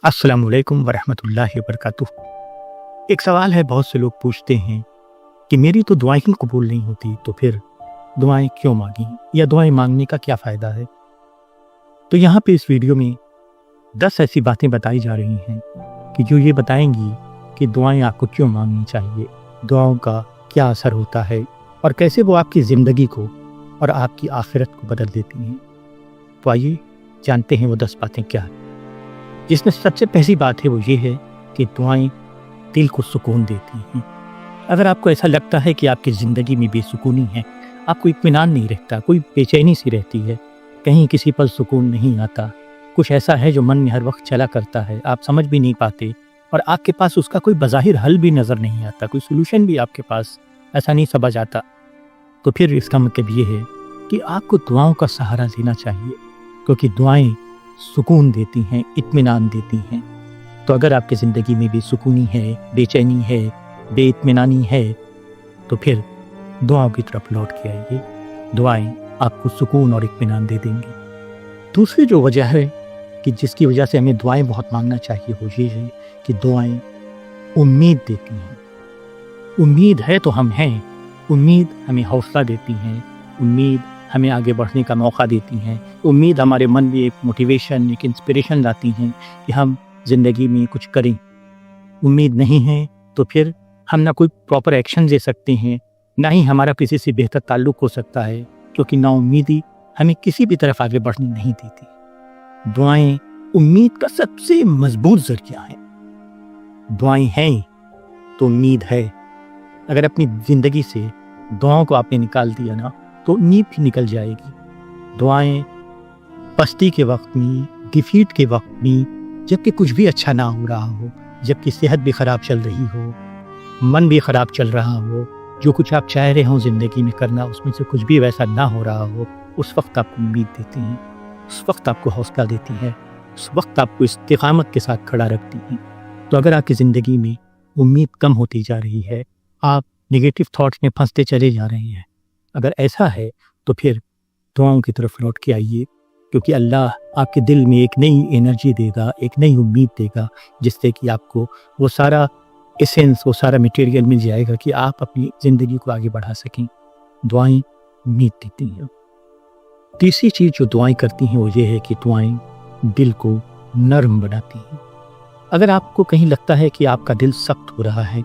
अस्सलामुअलैकुम वरहमतुल्लाहि वबरकातुह। एक सवाल है, बहुत से लोग पूछते हैं कि मेरी तो दुआएं ही कबूल नहीं होती, तो फिर दुआएं क्यों मांगी या दुआएं मांगने का क्या फ़ायदा है। तो यहाँ पे इस वीडियो में 10 ऐसी बातें बताई जा रही हैं कि जो ये बताएंगी कि दुआएं आपको क्यों मांगनी चाहिए, दुआओं का क्या असर होता है और कैसे वो आपकी ज़िंदगी को और आपकी आखिरत को बदल देती हैं। तो आइए जानते हैं वो 10 बातें क्या हैं। जिसमें सबसे पहली बात है वो ये है कि दुआएं दिल को सुकून देती हैं। अगर आपको ऐसा लगता है कि आपकी ज़िंदगी में बेसुकूनी है, आपको इत्मीनान नहीं रहता, कोई बेचैनी सी रहती है, कहीं किसी पर सुकून नहीं आता, कुछ ऐसा है जो मन में हर वक्त चला करता है, आप समझ भी नहीं पाते और आपके पास उसका कोई बज़ाहिर हल भी नज़र नहीं आता, कोई सोल्यूशन भी आपके पास ऐसा नहीं समझ आता, तो फिर इसका मतलब ये है कि आपको दुआओं का सहारा लेना चाहिए, क्योंकि दुआएं सुकून देती हैं, इत्मीनान देती हैं। तो अगर आपकी ज़िंदगी में बेसुकूनी है, बेचैनी है, बेइत्मीनानी है, तो फिर दुआओं की तरफ लौट के आइए। दुआएं आपको सुकून और इत्मीनान दे देंगी। दूसरी जो वजह है कि जिसकी वजह से हमें दुआएं बहुत मांगना चाहिए वो ये है कि दुआएं उम्मीद देती हैं। उम्मीद है तो हम हैं, उम्मीद हमें हौसला देती हैं, उम्मीद हमें आगे बढ़ने का मौका देती हैं, उम्मीद हमारे मन में एक मोटिवेशन, एक इंस्पिरेशन लाती हैं कि हम ज़िंदगी में कुछ करें। उम्मीद नहीं है तो फिर हम ना कोई प्रॉपर एक्शन ले सकते हैं, ना ही हमारा किसी से बेहतर ताल्लुक़ हो सकता है, क्योंकि नाउम्मीदी हमें किसी भी तरफ आगे बढ़ने नहीं देती। दुआएं उम्मीद का सबसे मजबूत ज़रिया है। दुआएं हैं तो उम्मीद है। अगर अपनी ज़िंदगी से दुआओं को आपने निकाल दिया ना, तो उम्मीद भी निकल जाएगी। दुआएं पस्ती के वक्त में, डिफीट के वक्त में, जबकि कुछ भी अच्छा ना हो रहा हो, जबकि सेहत भी ख़राब चल रही हो, मन भी ख़राब चल रहा हो, जो कुछ आप चाह रहे हो ज़िंदगी में करना उसमें से कुछ भी वैसा ना हो रहा हो, उस वक्त आपको उम्मीद देती हैं, उस वक्त आपको हौसला देती हैं, उस वक्त आपको इस्तिक़ामत के साथ खड़ा रखती हैं। तो अगर आपकी ज़िंदगी में उम्मीद कम होती जा रही है, आप नेगेटिव थॉट्स में फंसते चले जा रहे हैं, अगर ऐसा है तो फिर दुआओं की तरफ लौट के आइए, क्योंकि अल्लाह आपके दिल में एक नई एनर्जी देगा, एक नई उम्मीद देगा, जिससे कि आपको वो सारा एसेंस, वो सारा मटेरियल मिल जाएगा कि आप अपनी ज़िंदगी को आगे बढ़ा सकें। दुआएं उम्मीद देती हैं। तीसरी चीज़ जो दुआएं करती हैं वो ये है कि दुआएं दिल को नरम बनाती हैं। अगर आपको कहीं लगता है कि आपका दिल सख्त हो रहा है,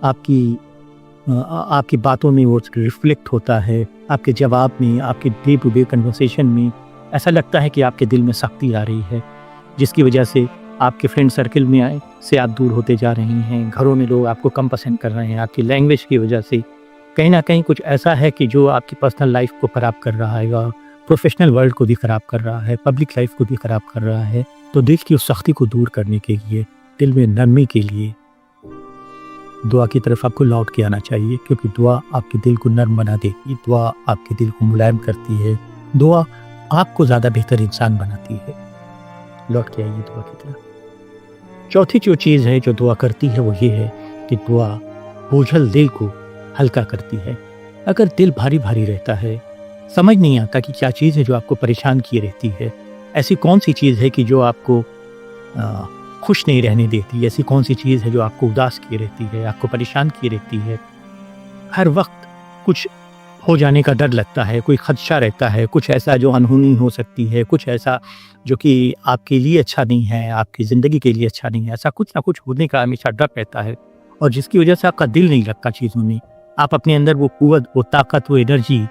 आपकी बातों में वो रिफ्लेक्ट होता है, आपके जवाब में, आपके डे टू डे कन्वर्सेशन में ऐसा लगता है कि आपके दिल में सख्ती आ रही है, जिसकी वजह से आपके फ्रेंड सर्कल में से आप दूर होते जा रहे हैं, घरों में लोग आपको कम पसंद कर रहे हैं, आपकी लैंग्वेज की वजह से कहीं ना कहीं कुछ ऐसा है कि जो आपकी पर्सनल लाइफ को ख़राब कर रहा है और प्रोफेशनल वर्ल्ड को भी ख़राब कर रहा है, पब्लिक लाइफ को भी ख़राब कर रहा है। तो दिल की उस सख्ती को दूर करने के लिए, दिल में नरमी के लिए दुआ की तरफ आपको लौट के आना चाहिए, क्योंकि दुआ आपके दिल को नर्म बना देगी, दुआ आपके दिल को मुलायम करती है, दुआ आपको ज़्यादा बेहतर इंसान बनाती है। लौट के आइए दुआ की तरफ। चौथी जो चीज़ है जो दुआ करती है वो ये है कि दुआ बोझल दिल को हल्का करती है। अगर दिल भारी भारी रहता है, समझ नहीं आता कि क्या चीज़ है जो आपको परेशान किए रहती है, ऐसी कौन सी चीज़ है कि जो आपको खुश नहीं रहने देती, ऐसी कौन सी चीज़ है जो आपको उदास किए रहती है, आपको परेशान किए रहती है, हर वक्त कुछ हो जाने का डर लगता है, कोई खदशा रहता है, कुछ ऐसा जो अनहोनी हो सकती है, कुछ ऐसा जो कि आपके लिए अच्छा नहीं है, आपकी ज़िंदगी के लिए अच्छा नहीं है, ऐसा कुछ ना कुछ होने का हमेशा डर रहता है, और जिसकी वजह से आपका दिल नहीं लगता चीज़ों में, आप अपने अंदर वो कुव्वत, वो ताकत, वो एनर्जी,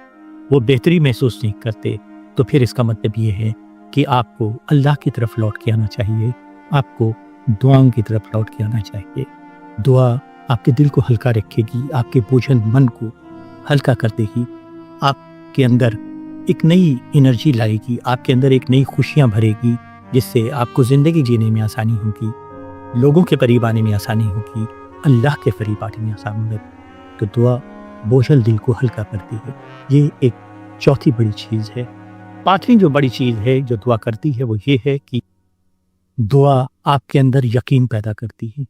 वो बेहतरी महसूस नहीं करते। तो फिर इसका मतलब ये है कि आपको अल्लाह की तरफ लौट के आना चाहिए, आपको दुआओं की तरफ लौट के आना चाहिए। दुआ आपके दिल को हल्का रखेगी, आपके बोझल मन को हल्का कर देगी, आपके अंदर एक नई एनर्जी लाएगी, आपके अंदर एक नई खुशियाँ भरेगी, जिससे आपको ज़िंदगी जीने में आसानी होगी, लोगों के करीब आने में आसानी होगी, अल्लाह के करीब आने में आसानी होगी। तो दुआ बोझल दिल को हल्का करती है। ये एक चौथी बड़ी चीज़ है। पांचवी जो बड़ी चीज़ है जो दुआ करती है वो ये है कि दुआ आपके अंदर यकीन पैदा करती है।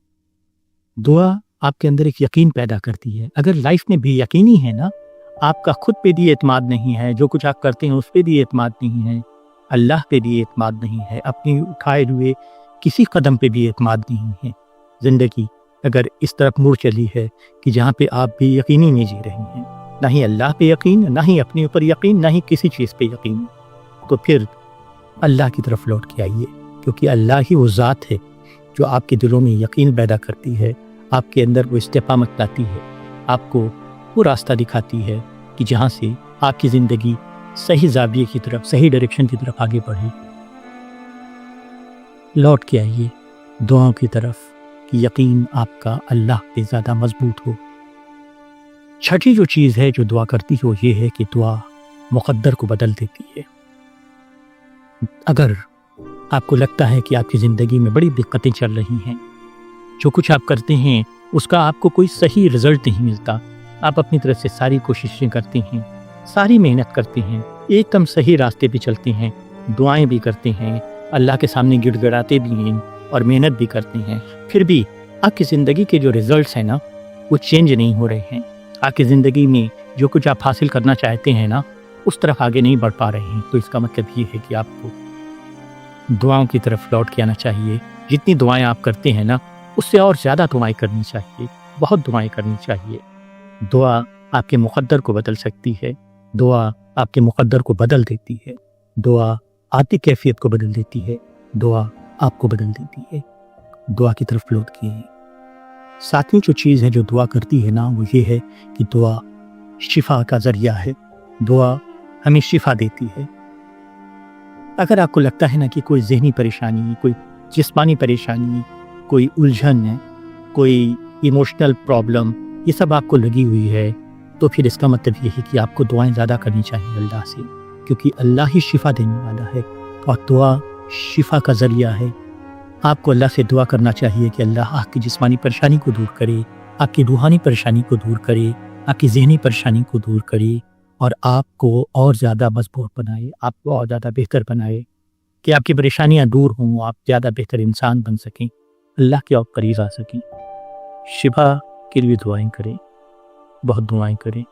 दुआ आपके अंदर एक यकीन पैदा करती है। अगर लाइफ में भी यकीनी है ना, आपका खुद पे भी एतमाद नहीं है, जो कुछ आप करते हैं उस पे भी एतमाद नहीं है, अल्लाह पे भी एतमाद नहीं है, अपनी उठाए हुए किसी कदम पे भी एतमाद नहीं है। ज़िंदगी अगर इस तरफ मुड़ चली है कि जहाँ पे आप भी यकीनी नहीं जी रही हैं, ना ही अल्लाह पे यकीन, ना ही अपने ऊपर यकीन, ना ही किसी चीज़ पे यकीन, तो फिर अल्लाह की तरफ लौट के आइए, क्योंकि अल्लाह ही वो ज़ात है जो आपके दिलों में यकीन पैदा करती है, आपके अंदर वो इस्तिकामत लाती है, आपको वो रास्ता दिखाती है कि जहाँ से आपकी ज़िंदगी सही ज़ाविये की तरफ, सही डायरेक्शन की तरफ आगे बढ़े। लौट के आइए दुआओं की तरफ कि यकीन आपका अल्लाह पे ज़्यादा मजबूत हो। छठी जो चीज़ है जो दुआ करती है वो ये है कि दुआ मुक़द्दर को बदल देती है। अगर आपको लगता है कि आपकी ज़िंदगी में बड़ी दिक्कतें चल रही हैं, जो कुछ आप करते हैं उसका आपको कोई सही रिज़ल्ट नहीं मिलता, आप अपनी तरफ से सारी कोशिशें करते हैं, सारी मेहनत करते हैं, एकदम सही रास्ते पे चलते हैं, दुआएं भी करते हैं, अल्लाह के सामने गिड़गिड़ाते भी हैं और मेहनत भी करते हैं, फिर भी आपकी ज़िंदगी के जो रिज़ल्ट्स हैं ना वो चेंज नहीं हो रहे हैं। आपकी ज़िंदगी में जो कुछ आप हासिल करना चाहते हैं ना उस तरफ आगे नहीं बढ़ पा रहे हैं, तो इसका मतलब ये है कि आपको दुआओं की तरफ लौट के आना चाहिए। जितनी दुआएं आप करते हैं ना उससे और ज़्यादा दुआएं करनी चाहिए, बहुत दुआएं करनी चाहिए। दुआ आपके मुक़द्दर को बदल सकती है, दुआ आपके मुक़द्दर को बदल देती है, दुआ आती कैफियत को बदल देती है, दुआ आपको बदल देती है। दुआ की तरफ लौट के। सातवीं जो चीज़ है जो दुआ करती है ना वो ये है कि दुआ शिफा का ज़रिया है, दुआ हमें शिफा देती है। अगर आपको लगता है ना कि कोई ज़हनी परेशानी, कोई जिस्मानी परेशानी, कोई उलझन है, कोई इमोशनल प्रॉब्लम, ये सब आपको लगी हुई है, तो फिर इसका मतलब ये है कि आपको दुआएं ज़्यादा करनी चाहिए अल्लाह से, क्योंकि अल्लाह ही शिफा देने वाला है और दुआ शिफा का ज़रिया है। आपको अल्लाह से दुआ करना चाहिए कि अल्लाह आपकी जिस्मानी परेशानी को दूर करे, आपकी रूहानी परेशानी को दूर करे, आपकी ज़हनी परेशानी को दूर करे और आपको और ज़्यादा मजबूत बनाए, आपको और ज़्यादा बेहतर बनाए कि आपकी परेशानियाँ दूर हों, आप ज़्यादा बेहतर इंसान बन सकें, अल्लाह के और करीब आ सकें। शिफा के लिए दुआएं करें, बहुत दुआएं करें।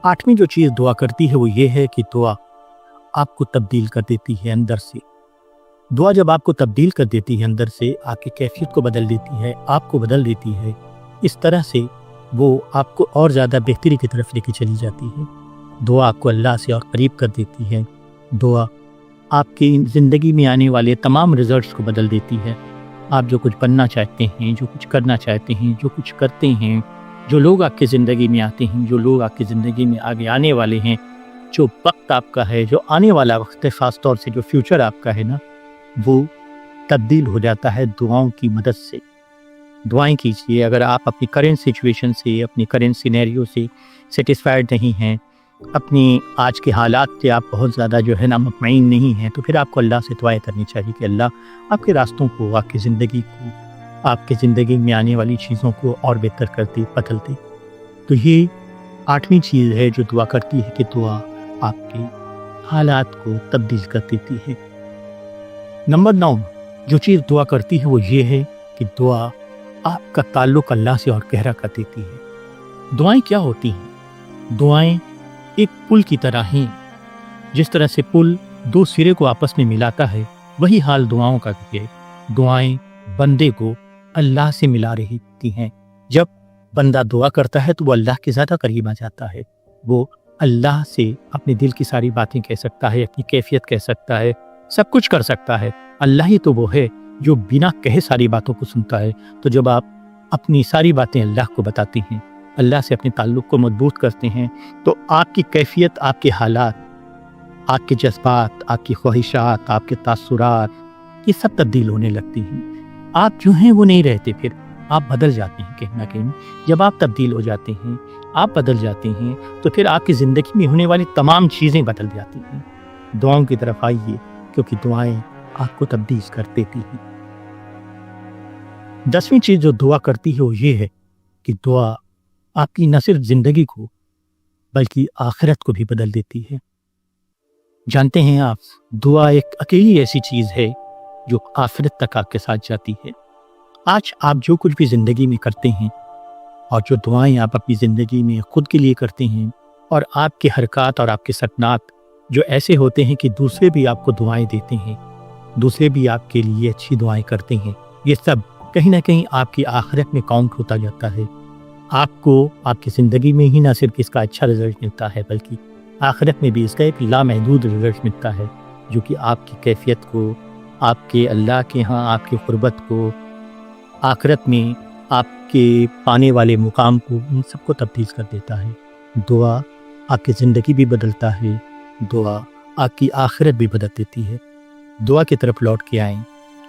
आठवीं जो चीज़ दुआ करती है वो ये है कि दुआ आपको तब्दील कर देती है अंदर से। दुआ जब आपको तब्दील कर देती है अंदर से, आपकी कैफियत को बदल देती है, आपको बदल देती है, इस तरह से वो आपको और ज़्यादा बेहतरी की तरफ लेके चली जाती है। दुआ आपको अल्लाह से और करीब कर देती है। दुआ आपकी ज़िंदगी में आने वाले तमाम रिजल्ट्स को बदल देती है। आप जो कुछ बनना चाहते हैं, जो कुछ करना चाहते हैं, जो कुछ करते हैं, जो लोग आपकी ज़िंदगी में आते हैं, जो लोग आपकी ज़िंदगी में आगे आने वाले हैं, जो वक्त आपका है, जो आने वाला वक्त है, ख़ास तौर से जो फ्यूचर आपका है ना, वो तब्दील हो जाता है दुआओं की मदद से। दुआएं कीजिए। अगर आप अपनी करेंट सिचुएशन से, अपनी करेंट सिनेरियो से सेटिस्फाइड नहीं हैं, अपनी आज के हालात से आप बहुत ज़्यादा जो है ना मुतमईन नहीं हैं, तो फिर आपको अल्लाह से दुआएं करनी चाहिए कि अल्लाह आपके रास्तों को, आपकी ज़िंदगी को, आपकी ज़िंदगी में आने वाली चीज़ों को और बेहतर कर दे, बदल दे। तो ये आठवीं चीज़ है जो दुआ करती है कि दुआ आपके हालात को तब्दील कर देती है। नंबर 9 जो चीज़ दुआ करती है वो ये है कि दुआ आपका ताल्लुक़ अल्लाह से और गहरा कर देती है। दुआएं क्या होती हैं? दुआएं एक पुल की तरह हैं। जिस तरह से पुल दो सिरे को आपस में मिलाता है, वही हाल दुआओं का भी है। दुआएं बंदे को अल्लाह से मिला रही होती हैं। जब बंदा दुआ करता है तो वो अल्लाह के ज़्यादा करीब आ जाता है। वो अल्लाह से अपने दिल की सारी बातें कह सकता है, अपनी कैफियत कह सकता है, सब कुछ कर सकता है। अल्लाह ही तो वो है जो बिना कहे सारी बातों को सुनता है। तो जब आप अपनी सारी बातें अल्लाह को बताते हैं, अल्लाह से अपने ताल्लुक़ को मजबूत करते हैं, तो आपकी कैफियत, आपके हालात, आपके जज्बात, आपकी ख्वाहिशात, आपके तासुरात, ये सब तब्दील होने लगती हैं। आप जो हैं वो नहीं रहते, फिर आप बदल जाते हैं कहीं ना कहीं। जब आप तब्दील हो जाते हैं, आप बदल जाते हैं, तो फिर आपकी ज़िंदगी में होने वाली तमाम चीज़ें बदल जाती हैं। दुआओं की तरफ आइए, क्योंकि दुआएं आपको तब्दील कर देती हैं। 10वीं चीज़ जो दुआ करती है वो ये है कि दुआ आपकी न सिर्फ ज़िंदगी को बल्कि आखिरत को भी बदल देती है। जानते हैं आप, दुआ एक अकेली ऐसी चीज़ है जो आखिरत तक आपके साथ जाती है। आज आप जो कुछ भी ज़िंदगी में करते हैं और जो दुआएं आप अपनी ज़िंदगी में खुद के लिए करते हैं, और आपके हरकत और आपके सकनात जो ऐसे होते हैं कि दूसरे भी आपको दुआएं देते हैं, دوسرے بھی آپ کے لیے اچھی دعائیں کرتے ہیں، یہ سب کہیں نہ کہیں آپ کی آخرت میں کاؤنٹ ہوتا جاتا ہے۔ آپ کو آپ کی زندگی میں ہی نہ صرف اس کا اچھا رزلٹ ملتا ہے بلکہ آخرت میں بھی اس کا ایک لامحدود رزلٹ ملتا ہے، جو کہ آپ کی کیفیت کو، آپ کے اللہ کے ہاں آپ کی قربت کو، آخرت میں آپ کے پانے والے مقام کو، ان سب کو تبدیل کر دیتا ہے۔ دعا آپ کی زندگی بھی بدلتا ہے، دعا آپ کی آخرت بھی بدل دیتی ہے۔ دعا کی طرف لوٹ کے آئیں،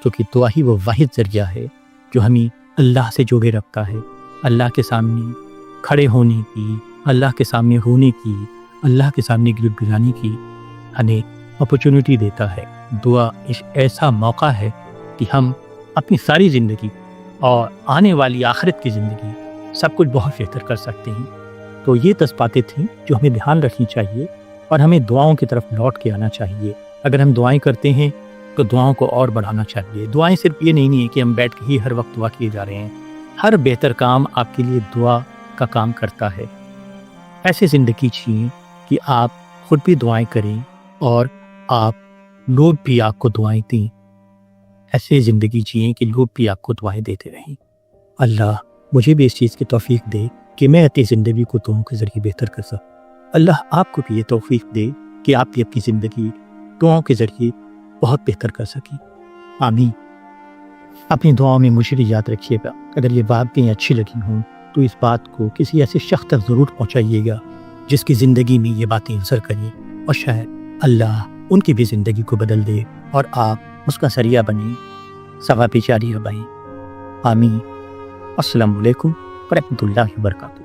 کیونکہ دعا ہی وہ واحد ذریعہ ہے جو ہمیں اللہ سے جوڑے رکھتا ہے، اللہ کے سامنے کھڑے ہونے کی، اللہ کے سامنے ہونے کی، اللہ کے سامنے گڑگڑانے کی ہمیں اپرچونٹی دیتا ہے۔ دعا ایک ایسا موقع ہے کہ ہم اپنی ساری زندگی اور آنے والی آخرت کی زندگی سب کچھ بہت بہتر کر سکتے ہیں۔ تو یہ 10 باتیں تھیں جو ہمیں دھیان رکھنی چاہیے اور ہمیں دعاؤں کی طرف لوٹ کے آنا چاہیے۔ اگر ہم دعائیں کرتے ہیں تو دعاؤں کو اور بڑھانا چاہیے۔ دعائیں صرف یہ نہیں ہے کہ ہم بیٹھ کے ہی ہر وقت دعا کیے جا رہے ہیں، ہر بہتر کام آپ کے لیے دعا کا کام کرتا ہے۔ ایسے زندگی جئیں کہ آپ خود بھی دعائیں کریں اور آپ لوگ بھی آپ کو دعائیں دیں۔ ایسے زندگی جئیں کہ لوگ بھی آپ کو دعائیں دیتے رہیں۔ اللہ مجھے بھی اس چیز کی توفیق دے کہ میں اپنی زندگی کو دعاؤں کے ذریعے بہتر کر سکوں۔ اللہ آپ کو بھی یہ توفیق دے کہ آپ بھی اپنی زندگی دعاؤں کے ذریعے بہت بہتر کر سکیں۔ آمین۔ اپنی دعاؤں میں مجھے بھی یاد رکھیے گا۔ اگر یہ باتیں اچھی لگی ہوں تو اس بات کو کسی ایسے شخص تک ضرور پہنچائیے گا جس کی زندگی میں یہ باتیں اثر کریں، اور شاید اللہ ان کی بھی زندگی کو بدل دے اور آپ اس کا ذریعہ بنیں، ثواب جاریہ بنیں۔ آمین۔ السلام علیکم ورحمۃ اللہ وبرکاتہ۔